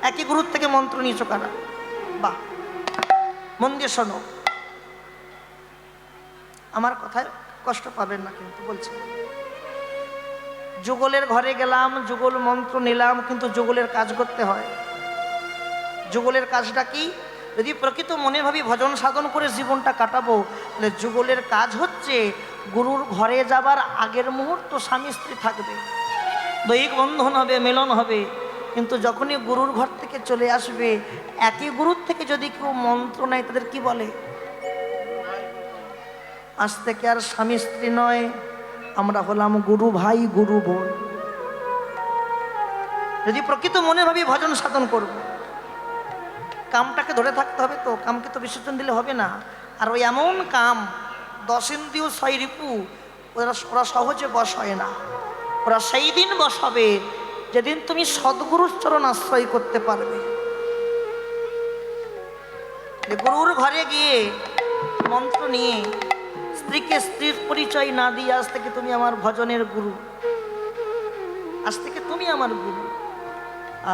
S1: একই গুরুর থেকে মন্ত্র নিয়েছো কারা? বাহ, মন দিয়ে শোনো, আমার কথায় কষ্ট পাবেন না কিন্তু বলছি। যুগলের ঘরে গেলাম, যুগল মন্ত্র নিলাম, কিন্তু যুগলের কাজ করতে হয়। যুগলের কাজটা কি? যদি প্রকৃত মনে ভাবি ভজন সাধন করে জীবনটা কাটাবো, তাহলে যুগলের কাজ হচ্ছে গুরুর ঘরে যাবার আগের মুহূর্ত স্বামী স্ত্রী থাকবে, দৈহিক বন্ধন হবে, মিলন হবে। কিন্তু যখনই গুরুর ঘর থেকে চলে আসবে, একই গুরুর থেকে যদি কেউ মন্ত্র নেয় তাদের কি বলে? আজ থেকে আর স্বামী স্ত্রী নয়, আমরা হলাম গুরু ভাই গুরু বোন। যদি প্রকৃত মনে ভাবি ভজন সাধন করব, কামটাকে ধরে থাকতে হবে, তো কামকে তো বিসর্জন দিলে হবে না। আর ওই এমন কাম 10 ইন্দ্রিয় 6 রিপু, ওরা সহজে বশ হয় না। ওরা সেই দিন বশ হবে যেদিন তুমি সদ্গুরুর চরণ আশ্রয় করতে পারবে। গুরুর ঘরে গিয়ে মন্ত্র নিয়ে স্ত্রীকে স্ত্রীর পরিচয় না দিয়ে, আজ থেকে তুমি আমার ভজনের গুরু, আজ থেকে তুমি আমার গুরু।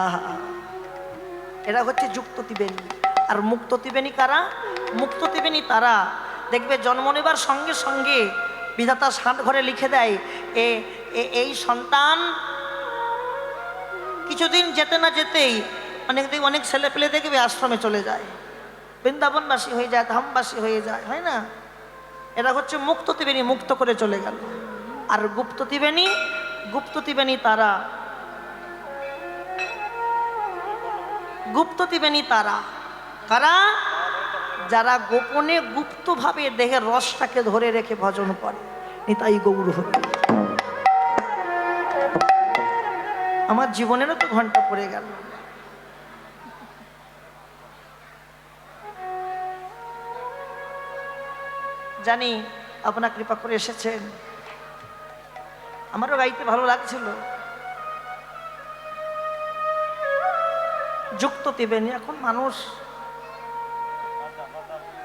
S1: আহা, এরা হচ্ছে যুক্ত ত্রিবেণী। আর মুক্ত ত্রিবেণী কারা? মুক্ত ত্রিবেণী তারা দেখবে জন্ম নেবার সঙ্গে সঙ্গে বিধাতা ষাট ঘরে লিখে দেয়, এই সন্তান কিছুদিন যেতে না যেতেই অনেক ছেলে পেলে দেখবে আশ্রমে চলে যায়, বৃন্দাবনবাসী হয়ে যায়, ধামবাসী হয়ে যায়, হয় না? এরা হচ্ছে মুক্ত ত্রিবেণী, মুক্ত করে চলে গেল। আর গুপ্ত ত্রিবেণী, গুপ্ত ত্রিবেণী তারা, গুপ্ত ত্রিবেণী তারা কারা? যারা গোপনে গুপ্তভাবে দেহের রসটাকে ধরে রেখে ভজন করে। নিতাই গৌর হরি। আমার জীবনেরও তো ঘন্টা পড়ে গেল। জানি আপনার কৃপা করে এসেছেন, আমারও গাইতে ভালো লাগছিল। যুক্ত ত্রিবেণী, এখন মানুষ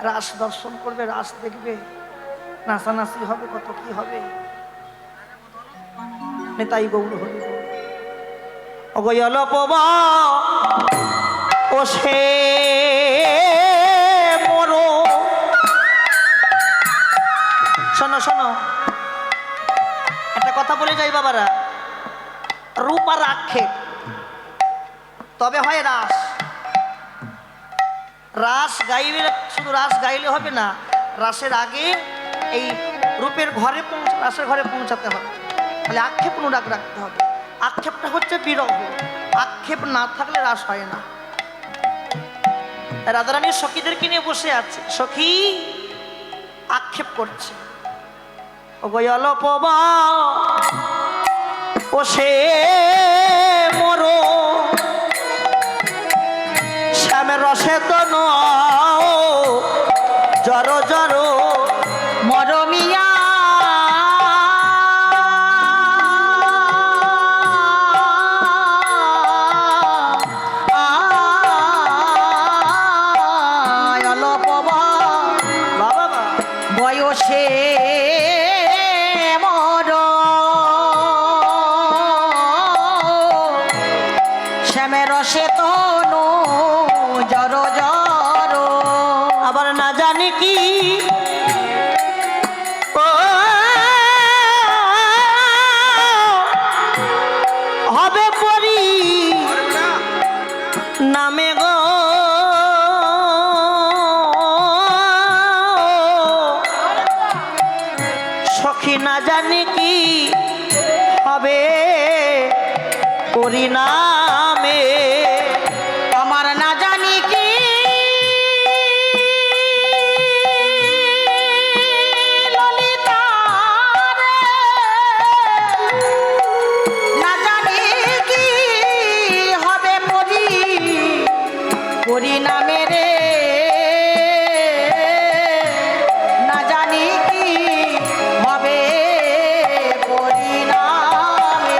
S1: রাস দর্শন করবে, রাস দেখবে, নাচানাচি হবে, কত কি হবে। নেতাই গৌর হরি। অগয়ল পবা ও সে মরো। শোনো শোনো, একটা কথা বলে যাই বাবারা, রূপ আর আক্ষেপ তবে হয় রাস। রাস গাইলে, শুধু রাস গাইলে হবে না, রাসের আগে এই রূপের ঘরে রাসের ঘরে পৌঁছাতে হবে। তাহলে আক্ষেপ অনুরাগ রাখতে হবে। আক্ষেপটা হচ্ছে বিরহ, আক্ষেপ না থাকলে রাস হয় না। রাধারানীর সখীদেরকে নিয়ে বসে আছে, সখী আক্ষেপ করছে। ও গয়াল পবা ও সে মরো, শ্যামের রসে তো জড় জড়
S2: মরমিয়া বয়সে মর শ্যামের রসে তনু জড় জড়।
S1: আবার না জানি কি হবে পরি নামে গো, সখী না জানি কি হবে পরিণামে।
S2: আমার না জানি কি ললিতা রে, না জানি কি হবে পরিণামে রে, না জানি কি হবে পরিণামে।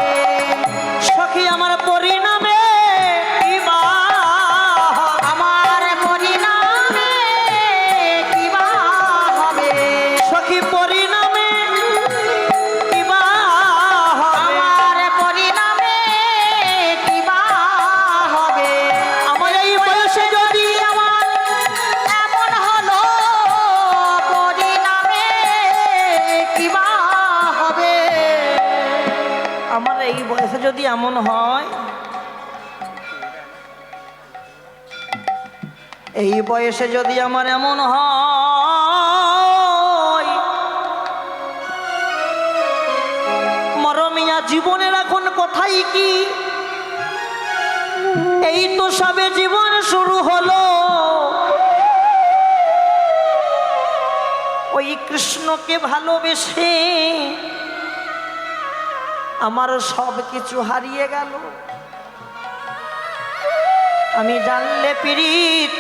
S1: আমার এই বয়সে যদি এমন হয়, এই বয়সে যদি আমার এমন হয়, মরমিয়া জীবনের এখন কোথায় কি? এই তো সবে জীবন শুরু হলো। ওই কৃষ্ণকে ভালোবেসে আমার সব কিছু হারিয়ে গেল। আমি জানলে পীড়িত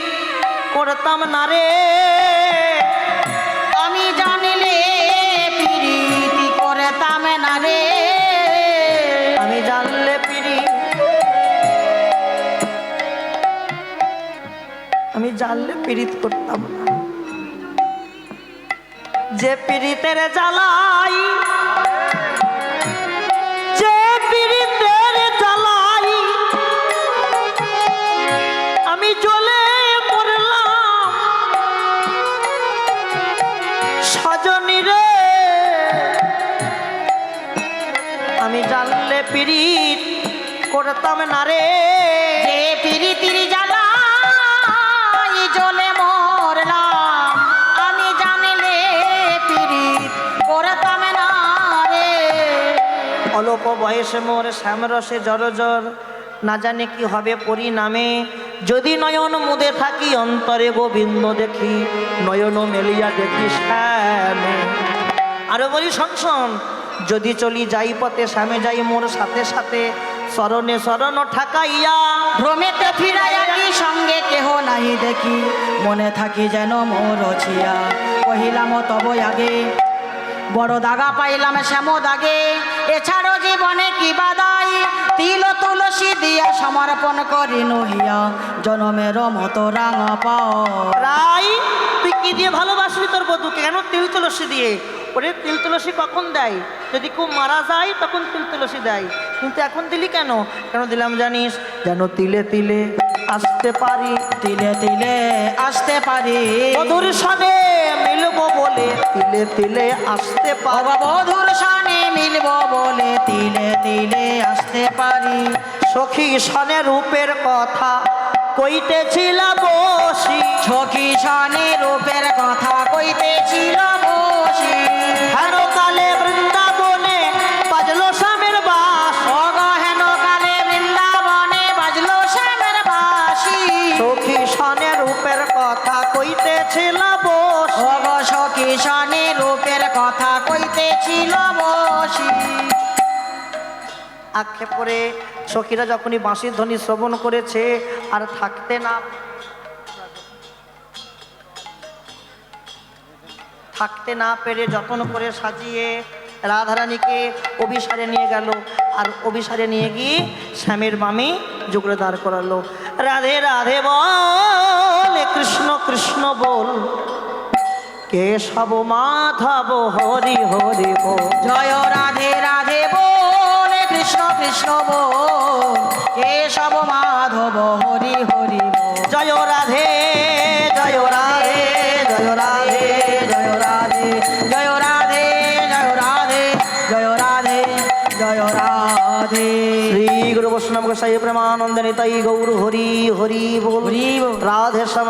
S1: করতাম না রে,
S2: আমি জানিলে প্রীতি করতাম না রে,
S1: আমি জানলে পীড়িত, আমি জানলে পীড়িত করতাম না। যে পীড়িতের জ্বালাই, যে পীড়িতের জ্বালাই আমি জ্বলে মরলাম, সজনী রে আমি জানলে পীড়িত করতাম না রে।
S2: যে প্রীতির জ্বালাই জ্বলে মরলাম, আমি জানিলে প্রীতি করতাম না রে।
S1: অল্প বয়সে মোর শ্যামরসে জর না জানে কি হবে পরিণামে। যদি নয়ন মুদে থাকি অন্তরে গোবিন্দ দেখি, নয়ন মেলিয়া দেখি শ্যামে। আরো বলি শোন, যদি চলি যাই পথে শ্যামে যাই মোর সাথে সাথে, শরণে শরণ ঠাকাইয়া
S2: ভ্রমেতে ফিরাইয়া কি সঙ্গে কেহ নাহি দেখি, মনে থাকি যেন মোর ছিয়া কহিলাম তব আগে, বড় দাগা পাইলাম শ্যাম দাগে, এছাড়ো জীবনে কি বাদাই, তিল তুলসী দিয়া সমর্পণ করি নহিয়া জনমের মতো রাঙা পাও।
S1: রাই তুই কি দিয়ে ভালোবাসবি তোর বধূকে? কেন? তিল তুলসী দিয়ে। ওরে তিল তুলসী কখন দেয়? যদি কেউ মারা যায় তখন তিল তুলসী দেয়, কিন্তু এখন দিলি কেন? কেন দিলাম জানিস? যেন তিলে তিলে আসতে পারি,
S2: তিলে তিলে আসতে পারি,
S1: বধুর সনে মিলবো বলে তিলে তিলে আসতে পারি।
S2: বধুর সনে মিলব বলে তিলে তিলে আসতে পারি।
S1: সখী সনে রূপের কথা কইতেছিল বসি,
S2: সখী সনে রূপের কথা কইতেছিল বসি,
S1: হেন কালে বৃন্দাবনে বাজলো শ্যামের বাস,
S2: অগহেন কালে বৃন্দাবনে বাজলো শ্যামের বাঁশি।
S1: সখী সনে রূপের কথা কইতেছিল বসি,
S2: অগ সখী সনে রূপের কথা কইতেছিল বসি।
S1: আক্ষেপ করে সখীরা যখনই বাঁশির ধ্বনি শ্রবণ করেছে আর থাকতে না পেরে যত্ন করে সাজিয়ে রাধারানীকে অভিসারে নিয়ে গেল, আর অভিসারে নিয়ে গিয়ে শ্যামের বামে যুগলে দাঁড় করালো। রাধে রাধে বল, কৃষ্ণ কৃষ্ণ বল, কেশব মাধব হরি হরি বল।
S2: জয় রাধে রাধে বল, কৃষ্ণ কৃষ্ণ বল, কেশব মাধব হরি হরি বল।
S1: জয় রাধে জয় রাধে জয় রাধে জয় রাধে
S2: জয় রাধে জয় রাধে জয় রাধে জয় রাধে।
S1: শ্রী গুরু বৈষ্ণব গোসাই প্রেমানন্দ নিতাই গৌর হরি হরি বল।
S2: হরি বল।
S1: রাধে শ্যাম।